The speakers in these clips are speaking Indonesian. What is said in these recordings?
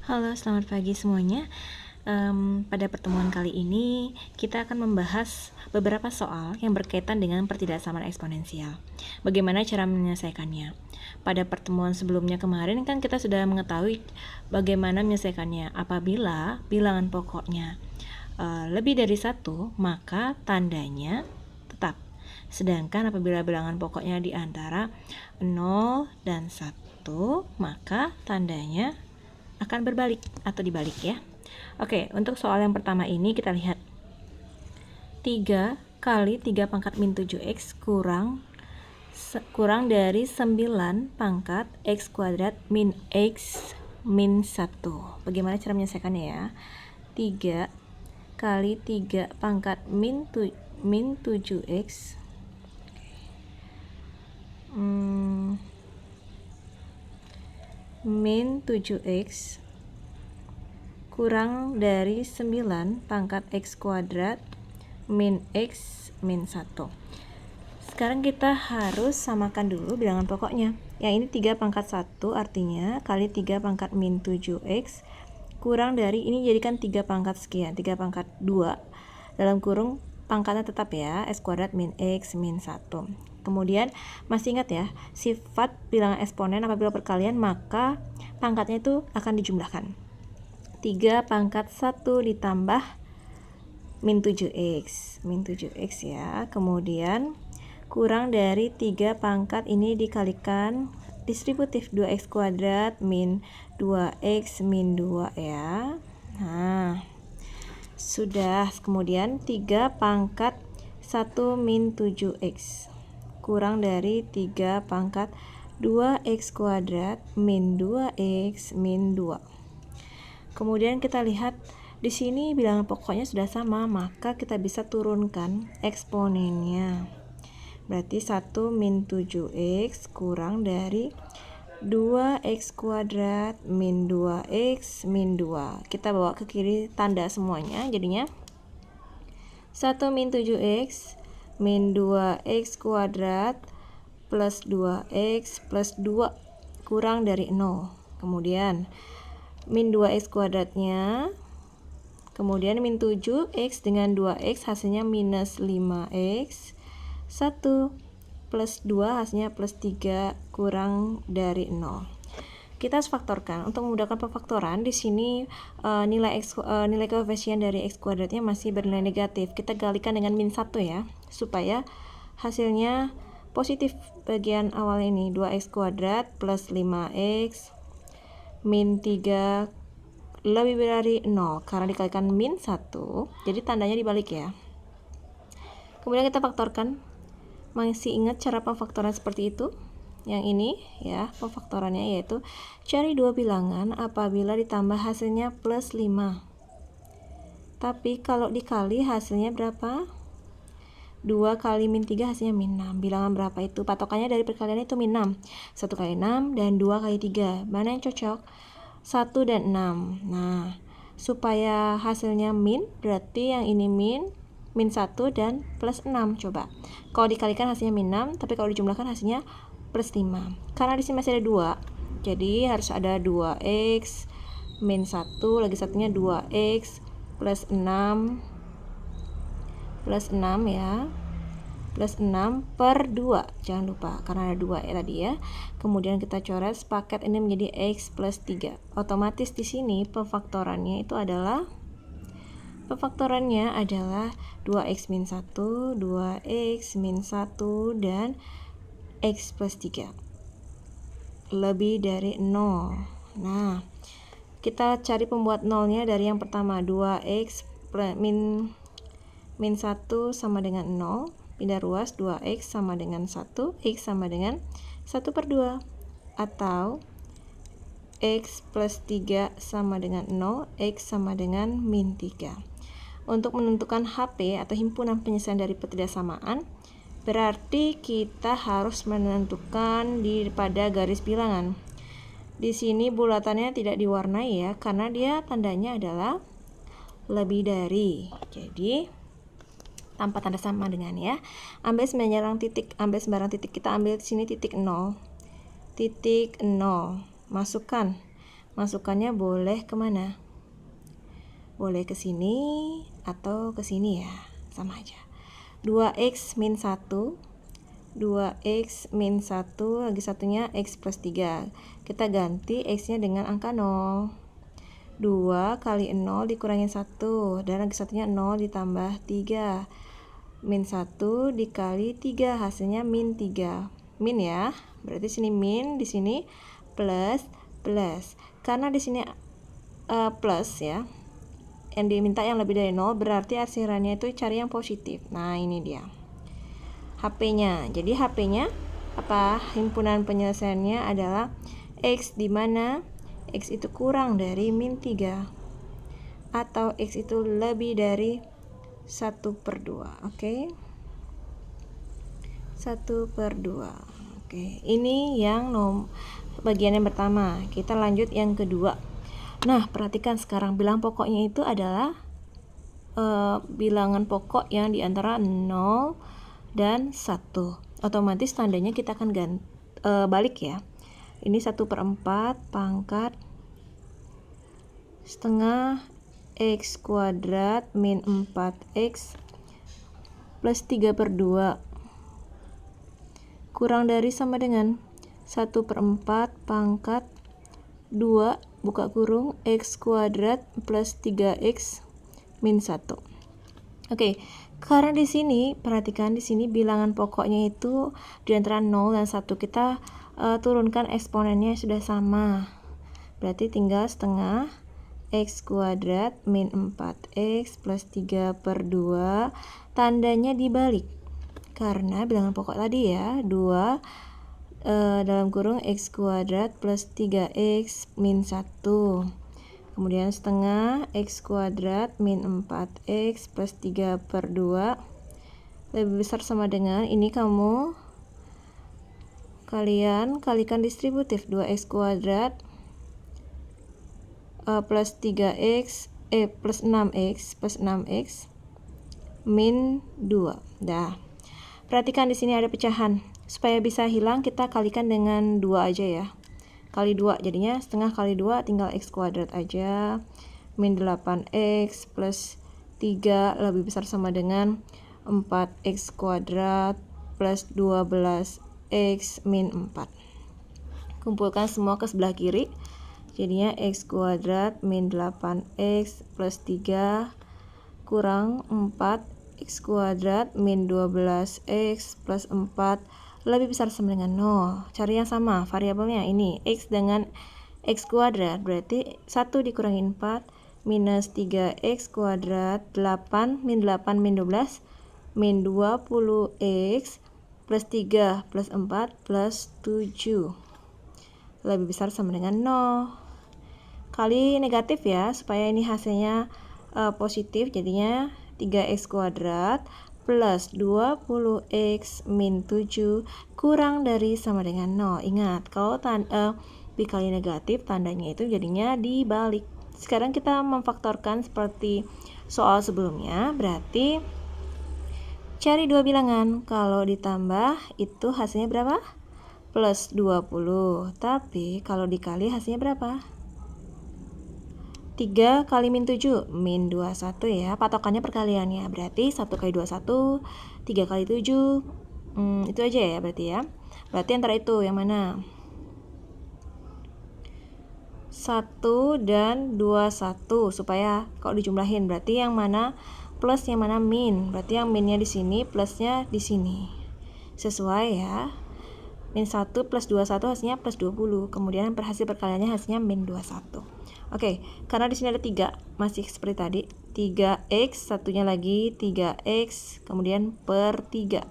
Halo, selamat pagi semuanya. Pada pertemuan kali ini, kita akan membahas beberapa soal yang berkaitan dengan pertidaksamaan eksponensial. Bagaimana cara menyelesaikannya? Pada pertemuan sebelumnya kemarin kan kita sudah mengetahui bagaimana menyelesaikannya. Apabila bilangan pokoknya lebih dari 1, maka tandanya tetap. Sedangkan apabila bilangan pokoknya di antara 0 dan 1, maka tandanya akan berbalik atau dibalik ya. Oke, untuk soal yang pertama ini kita lihat 3 kali 3 pangkat min 7x kurang dari 9 pangkat x kuadrat min x min 1. Bagaimana cara menyelesaikannya ya? 3 kali 3 pangkat min 7x min 7x kurang dari 9 pangkat x kuadrat min x min 1. Sekarang kita harus samakan dulu bilangan pokoknya. Yang ini 3 pangkat 1 artinya kali 3 pangkat min 7x kurang dari, ini jadikan 3 pangkat sekian, 3 pangkat 2 dalam kurung pangkatnya tetap ya, x kuadrat min x min 1. Kemudian masih ingat ya, sifat bilangan eksponen apabila perkalian maka pangkatnya itu akan dijumlahkan. 3 pangkat 1 ditambah min 7x ya. Kemudian kurang dari 3 pangkat ini dikalikan distributif 2x kuadrat min 2x min 2 ya. Nah, sudah. Kemudian 3 pangkat 1 min 7x kurang dari 3 pangkat 2x kuadrat min 2x min 2. Kemudian kita lihat di sini bilangan pokoknya sudah sama, maka kita bisa turunkan eksponennya. Berarti 1 min 7x kurang dari 2x kuadrat min 2x min 2. Kita bawa ke kiri tanda semuanya, jadinya 1 min 7x min 2x kuadrat plus 2x plus 2 kurang dari 0. Kemudian min 2x kuadratnya, kemudian min 7x dengan 2x hasilnya minus 5x, 1 plus 2 hasilnya plus 3 kurang dari 0. Kita harus faktorkan. Untuk memudahkan pemfaktoran, di sini nilai koefisien dari x kuadratnya masih bernilai negatif. Kita kalikan dengan min 1 ya, supaya hasilnya positif bagian awal ini. 2x kuadrat plus 5x min 3 lebih dari 0 karena dikalikan min 1, jadi tandanya dibalik ya. Kemudian kita faktorkan. Masih ingat cara pemfaktoran seperti itu? Yang ini ya, pemfaktorannya yaitu cari dua bilangan apabila ditambah hasilnya plus 5. Tapi kalau dikali hasilnya berapa? 2 kali min 3 hasilnya min 6. Bilangan berapa itu? Patokannya dari perkalian itu min 6. 1 kali 6 dan 2 kali 3. Mana yang cocok? 1 dan 6. Nah, supaya hasilnya min, berarti yang ini min 1 dan plus 6. Coba. Kalau dikalikan hasilnya min 6, tapi kalau dijumlahkan hasilnya plus 5. Karena di sini masih ada 2, jadi harus ada 2x min 1, lagi satunya 2x plus 6 ya, plus 6 per 2, jangan lupa karena ada 2 ya tadi ya. Kemudian kita coret sepaket ini menjadi x plus 3. Otomatis di sini pemfaktorannya adalah 2x min 1, 2x min 1 dan x plus 3 lebih dari 0. Nah, kita cari pembuat nolnya dari yang pertama, 2x min 1 sama dengan 0, pindah ruas, 2x sama dengan 1, x sama dengan 1 per 2, atau x plus 3 sama dengan 0, x sama dengan min 3. Untuk menentukan HP atau himpunan penyelesaian dari pertidaksamaan, berarti kita harus menentukan pada garis bilangan. Di sini bulatannya tidak diwarnai ya, karena dia tandanya adalah lebih dari. Jadi tanpa tanda sama dengan ya. Ambil sembarang titik, kita ambil di sini titik 0. Masukkan Masukannya boleh kemana? Boleh ke sini atau ke sini ya, sama aja. 2x min 1, 2x min 1, lagi satunya x plus 3. Kita ganti x-nya dengan angka 0. 2 kali 0 dikurangin 1, dan lagi satunya 0 ditambah 3. Min 1 dikali 3, hasilnya min 3. Min ya, berarti sini min, di sini plus, plus. Karena di sini plus ya, yang diminta yang lebih dari 0, berarti arsirannya itu cari yang positif. Nah, ini dia HP-nya. Jadi HP-nya apa? Himpunan penyelesaiannya adalah X, di mana X itu kurang dari min 3 atau X itu lebih dari 1/2. Oke. 1/2. Oke, ini yang bagian yang pertama. Kita lanjut yang kedua. Nah, perhatikan sekarang bilangan pokoknya itu adalah bilangan pokok yang diantara 0 dan 1. Otomatis tandanya kita akan balik ya. Ini 1/4 pangkat setengah x kuadrat min 4x plus 3/2 kurang dari sama dengan 1/4 pangkat 2 buka kurung x kuadrat plus 3x min 1. Oke, karena di sini perhatikan di sini bilangan pokoknya itu di antara 0 dan 1, kita turunkan eksponennya sudah sama. Berarti tinggal setengah x kuadrat min 4x plus 3/2, tandanya dibalik. Karena bilangan pokok tadi ya, 2 dalam kurung x kuadrat plus 3x min 1. Kemudian setengah x kuadrat min 4x plus 3/2 lebih besar sama dengan, ini kalian kalikan distributif, 2x kuadrat plus 3x plus 6x min 2. Dah. Perhatikan di sini ada pecahan. Supaya bisa hilang kita kalikan dengan 2 aja ya. Kali 2 jadinya setengah kali 2 tinggal x kuadrat aja. Min 8x plus 3 lebih besar sama dengan 4x kuadrat plus 12x min 4. Kumpulkan semua ke sebelah kiri. Jadinya x kuadrat min 8x plus 3 kurang 4x kuadrat min 12x plus 4 lebih besar sama dengan 0. Cari yang sama, variabelnya ini x dengan x kuadrat, berarti 1 dikurangi 4 minus 3x kuadrat, 8 min 12 min 20x plus 3 plus 4 plus 7 lebih besar sama dengan 0. Kali negatif ya, supaya ini hasilnya positif, jadinya 3x kuadrat plus 20x min 7 kurang dari sama dengan 0. Ingat, kalau dikali negatif tandanya itu jadinya dibalik. Sekarang kita memfaktorkan seperti soal sebelumnya, berarti cari dua bilangan. Kalau ditambah itu hasilnya berapa? Plus 20. Tapi kalau dikali hasilnya berapa? 3 kali min 7 min 21 ya, patokannya perkaliannya, berarti 1 kali 21 3 kali 7 itu aja ya berarti ya. Berarti antara itu yang mana? 1 dan 21, supaya kalau dijumlahin berarti yang mana plus yang mana min, berarti yang minnya di sini plusnya di sini, sesuai ya. Min 1 plus 21 hasilnya plus 20, kemudian hasil perkaliannya hasilnya min 21. Oke, karena di sini ada 3, masih seperti tadi, 3x, satunya lagi 3x, kemudian per 3.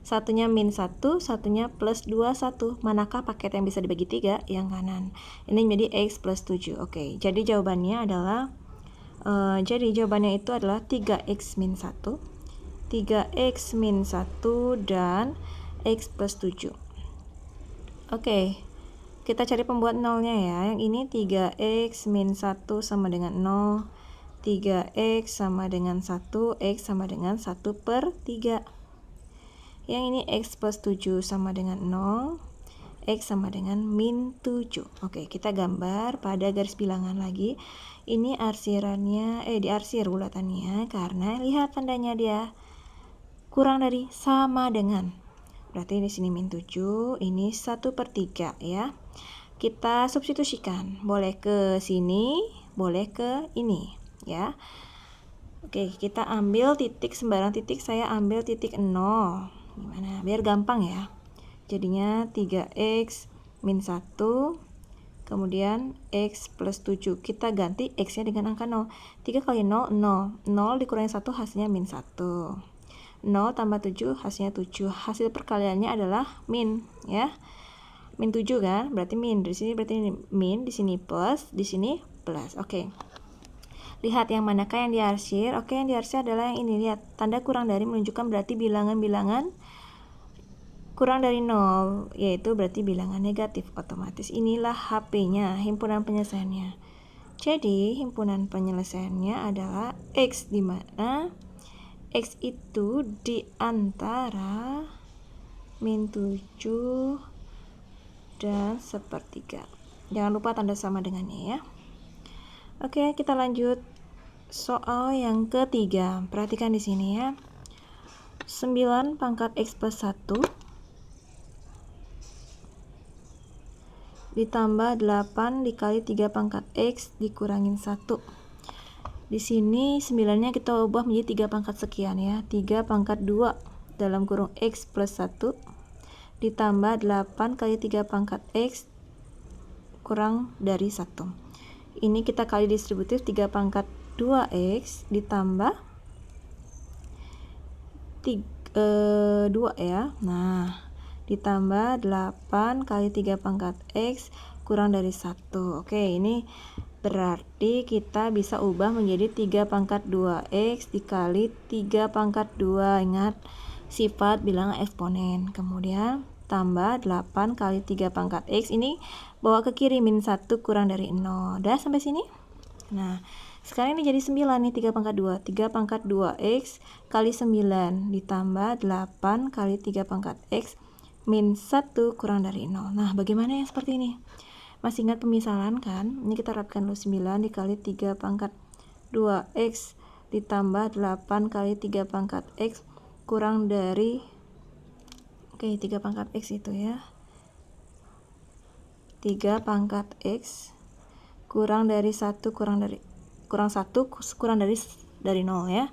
Satunya min 1, satunya plus 21. Manakah paket yang bisa dibagi 3? Yang kanan. Ini menjadi x plus 7. Oke, jadi jawabannya adalah itu adalah 3x min 1, 3x min 1, dan x plus 7. Oke, kita cari pembuat nolnya ya. Yang ini 3x min 1 sama dengan 0, 3x sama dengan 1, x sama dengan 1/3. Yang ini x plus 7 sama dengan 0, X sama dengan min 7. Oke, kita gambar pada garis bilangan lagi. Ini arsirannya, diarsir bulatannya, karena lihat tandanya dia kurang dari sama dengan. Berarti di sini min 7, ini 1/3 ya. Kita substitusikan, boleh ke sini, boleh ke ini ya. Oke, kita ambil titik, sembarang titik, saya ambil titik 0. Gimana? Biar gampang ya. Jadinya 3x min 1, kemudian x plus 7. Kita ganti x-nya dengan angka 0. 3 kali 0, 0. 0 dikurangi 1 hasilnya min 1. 0 tambah 7 hasilnya 7. Hasil perkaliannya adalah min ya. Min 7 kan? Berarti min. Di sini berarti ini min, di sini plus, di sini plus. Oke. Lihat yang manakah yang diarsir. Oke, yang diarsir adalah yang ini. Lihat, tanda kurang dari menunjukkan berarti bilangan-bilangan kurang dari 0, yaitu berarti bilangan negatif. Otomatis inilah HP-nya, himpunan penyelesaiannya. Jadi, himpunan penyelesaiannya adalah X, di mana X itu di antara min 7 dan 1/3. Jangan lupa tanda sama dengannya ya. Oke, kita lanjut soal yang ketiga. Perhatikan di sini ya. 9 pangkat X plus 1 ditambah 8 dikali 3 pangkat X dikurangin 1. Di sini 9-nya kita ubah menjadi 3 pangkat sekian ya. 3 pangkat 2 dalam kurung X plus 1 ditambah 8 kali 3 pangkat X kurang dari 1. Ini kita kali distributif, 3 pangkat 2X ditambah 2 ya. Nah, ditambah 8 kali 3 pangkat X kurang dari 1. Oke, ini berarti kita bisa ubah menjadi 3 pangkat 2X dikali 3 pangkat 2. Ingat, sifat bilangan eksponen. Kemudian tambah 8 kali 3 pangkat X. Ini bawa ke kiri, min 1 kurang dari 0. Udah sampai sini? Nah, sekarang ini jadi 9 nih, 3 pangkat 2. 3 pangkat 2X kali 9 ditambah 8 kali 3 pangkat X min 1 kurang dari 0. Nah, bagaimana yang seperti ini? Masih ingat pemisalan kan? Ini kita terapkan dulu, 9 dikali 3 pangkat 2X ditambah 8 kali 3 pangkat X kurang dari 3 pangkat X itu ya. 3 pangkat X kurang dari 1 kurang dari 0 ya.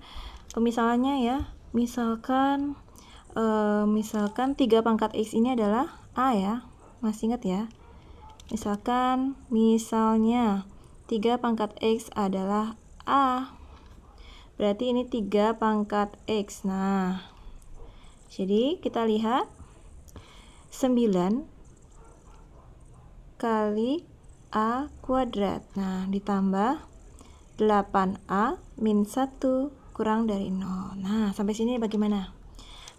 Pemisalannya ya, misalkan 3 pangkat X ini adalah A ya, masih ingat ya. Misalnya 3 pangkat X adalah A, berarti ini 3 pangkat X. Nah, jadi kita lihat 9 kali A kuadrat. Nah, ditambah 8A min 1 kurang dari 0. Nah, sampai sini bagaimana?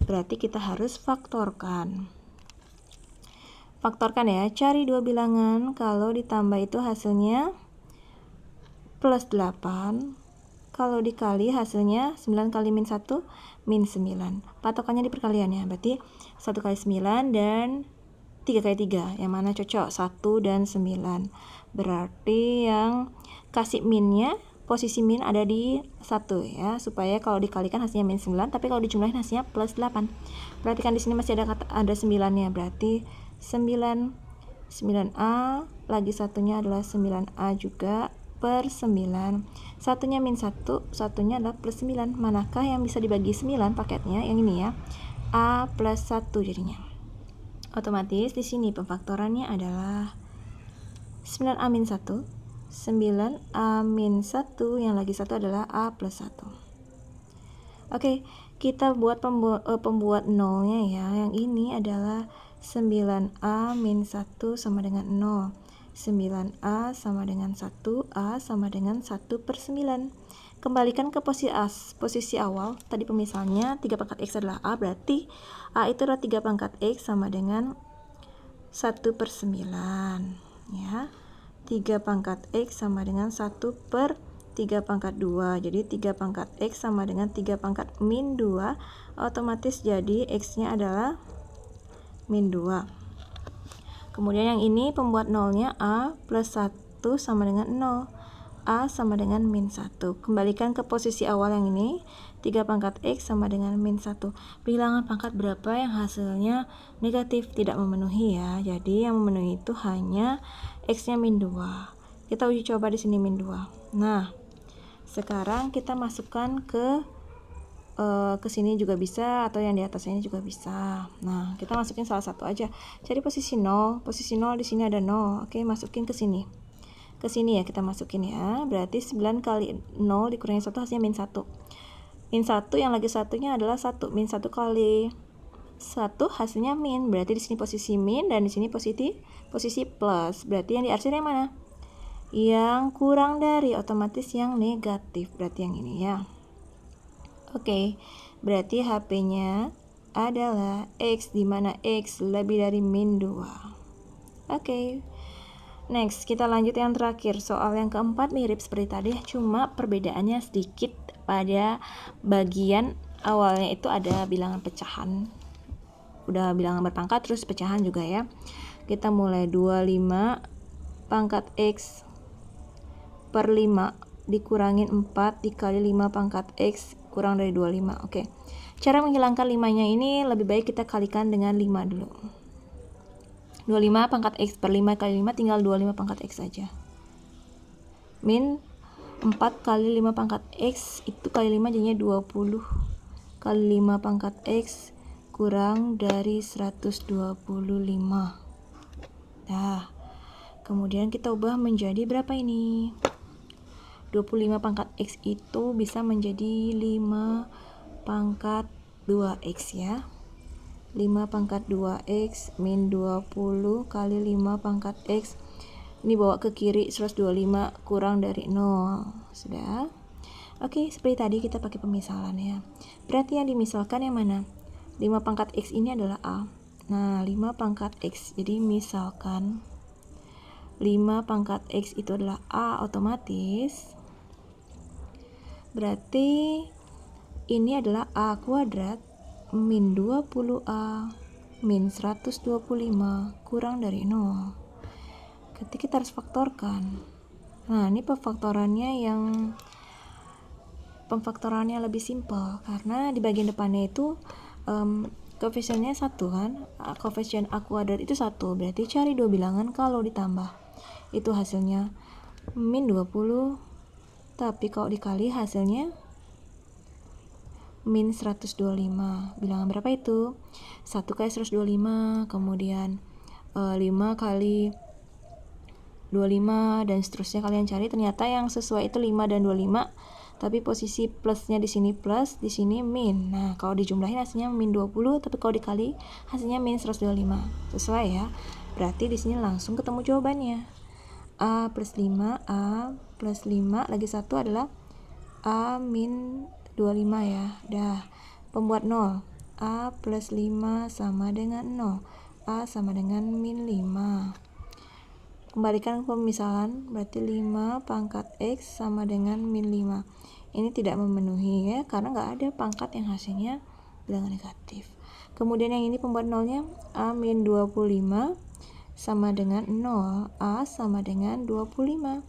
Berarti kita harus faktorkan. Faktorkan ya, cari dua bilangan. Kalau ditambah itu hasilnya plus 8. Kalau dikali hasilnya 9 kali min 1 min 9. Patokannya di perkalian ya. Berarti 1 kali 9 dan 3 kali 3. Yang mana cocok? 1 dan 9. Berarti yang kasih minnya, posisi min ada di 1 ya, supaya kalau dikalikan hasilnya min 9, tapi kalau dijumlahin hasilnya plus 8. Perhatikan di sini masih ada 9-nya, berarti 9A lagi satunya adalah 9A juga per 9. Satunya min 1, satunya adalah plus 9. Manakah yang bisa dibagi 9 paketnya? Yang ini ya. A plus 1 jadinya. Otomatis di sini pemfaktorannya adalah 9A min 1, 9A min 1, yang lagi 1 adalah A plus 1. Oke, kita buat pembuat nolnya ya. Yang ini adalah 9A min 1 sama dengan 0. 9A sama dengan 1, A sama dengan 1 per 9. Kembalikan ke posisi awal. Tadi pemisalnya 3 pangkat X adalah A, berarti A itu adalah 3 pangkat X sama dengan 1 per 9 ya. 3 pangkat X sama dengan 1 per 3 pangkat 2. Jadi 3 pangkat X sama dengan 3 pangkat min 2. Otomatis jadi X nya adalah min 2. Kemudian yang ini pembuat nolnya A plus 1 sama dengan 0. A sama dengan min 1. Kembalikan ke posisi awal yang ini. 3 pangkat X sama dengan min 1. Bilangan pangkat berapa yang hasilnya negatif, tidak memenuhi ya. Jadi yang memenuhi itu hanya X-nya min 2. Kita uji coba di sini min 2. Nah, sekarang kita masukkan ke sini juga bisa, atau yang di atasnya ini juga bisa. Nah, kita masukin salah satu aja. Cari posisi 0. Posisi 0 di sini ada 0. Oke, masukin ke sini. Ke sini ya kita masukin ya. Berarti 9 kali 0 dikurangi 1 hasilnya min 1. Min 1 yang lagi satunya adalah 1. Min 1 kali 1 hasilnya min. Berarti di sini posisi min dan di sini posisi plus. Berarti yang diarsir yang mana? Yang kurang dari, otomatis yang negatif. Berarti yang ini ya. Oke, berarti HP-nya adalah X, di mana X lebih dari min 2. Oke. Next, kita lanjut yang terakhir. Soal yang keempat mirip seperti tadi, cuma perbedaannya sedikit pada bagian awalnya itu ada bilangan pecahan. Udah bilangan berpangkat terus pecahan juga ya. Kita mulai 25 pangkat X per 5 dikurangin 4 dikali 5 pangkat X kurang dari 25. Oke. Cara menghilangkan 5-nya ini lebih baik kita kalikan dengan 5 dulu. 25 pangkat X per 5 kali 5 tinggal 25 pangkat X saja. Min 4 kali 5 pangkat X itu kali 5 jadinya 20 kali 5 pangkat X kurang dari 125. Nah, kemudian kita ubah menjadi berapa ini? 25 pangkat X itu bisa menjadi 5 pangkat 2X ya. 5 pangkat 2X min 20 kali 5 pangkat X. Ini bawa ke kiri 125 kurang dari 0. Sudah? Oke, seperti tadi kita pakai pemisalan ya. Berarti yang dimisalkan yang mana? 5 pangkat X ini adalah A. Nah, 5 pangkat X. Jadi misalkan 5 pangkat X itu adalah A, otomatis berarti ini adalah A kuadrat min 20A min 125 kurang dari 0. Ketika kita harus faktorkan. Nah, ini pemfaktorannya lebih simpel karena di bagian depannya itu koefisiennya 1 kan. Koefisien A kuadrat itu 1. Berarti cari dua bilangan kalau ditambah. Itu hasilnya min 20. Tapi kalau dikali hasilnya min 125. Bilangan berapa itu? 1 kali 125, kemudian 5 kali 25 dan seterusnya kalian cari. Ternyata yang sesuai itu 5 dan 25. Tapi posisi plusnya di sini plus, di sini min. Nah, kalau dijumlahin hasilnya min 20, tapi kalau dikali hasilnya min 125. Sesuai ya. Berarti di sini langsung ketemu jawabannya. A plus 5, A plus 5, lagi satu adalah A min 25 ya. Dah, pembuat 0. A plus 5 sama dengan 0. A sama dengan min 5. Kembalikan ke pemisalan, berarti 5 pangkat X sama dengan min 5. Ini tidak memenuhi ya, karena nggak ada pangkat yang hasilnya bilangan negatif. Kemudian yang ini pembuat 0-nya, A min 25 sama dengan 0. A sama dengan 25.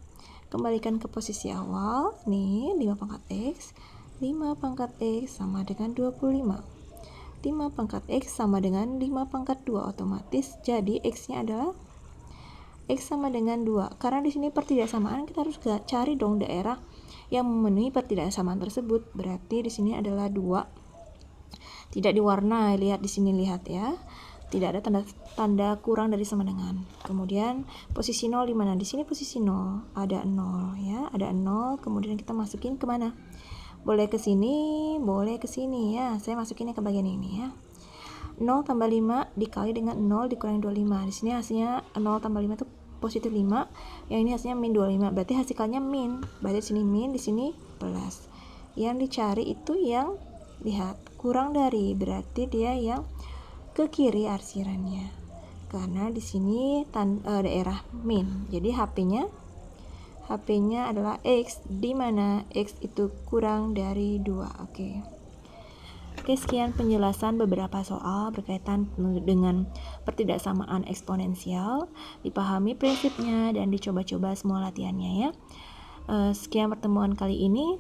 Kembalikan ke posisi awal. Nih, 5 pangkat X. 5 pangkat X sama dengan 25. 5 pangkat X sama dengan 5 pangkat 2. Otomatis jadi X-nya adalah X sama dengan 2. Karena di sini pertidaksamaan, kita harus cari dong daerah yang memenuhi pertidaksamaan tersebut. Berarti di sini adalah 2. Tidak diwarnai, lihat di sini, lihat ya. Tidak ada tanda kurang dari sama dengan. Kemudian posisi 0 di mana? Di sini posisi 0. Ada 0 ya, ada 0. Kemudian kita masukin ke mana? Boleh ke sini, boleh ke sini ya. Saya masukinnya ke bagian ini ya. 0 tambah 5 dikali dengan 0 dikurangi 25. Di sini hasilnya 0 tambah 5 itu positif 5. Yang ini hasilnya min 25. Berarti hasilnya min. Berarti di sini min, di sini plus. Yang dicari itu yang, lihat, kurang dari. Berarti dia yang ke kiri arsirannya, karena di sini daerah min. Jadi HP-nya adalah X, di mana X itu kurang dari 2. Oke. Oke, sekian penjelasan beberapa soal berkaitan dengan pertidaksamaan eksponensial. Dipahami prinsipnya dan dicoba-coba semua latihannya ya. Sekian pertemuan kali ini.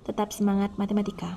Tetap semangat matematika.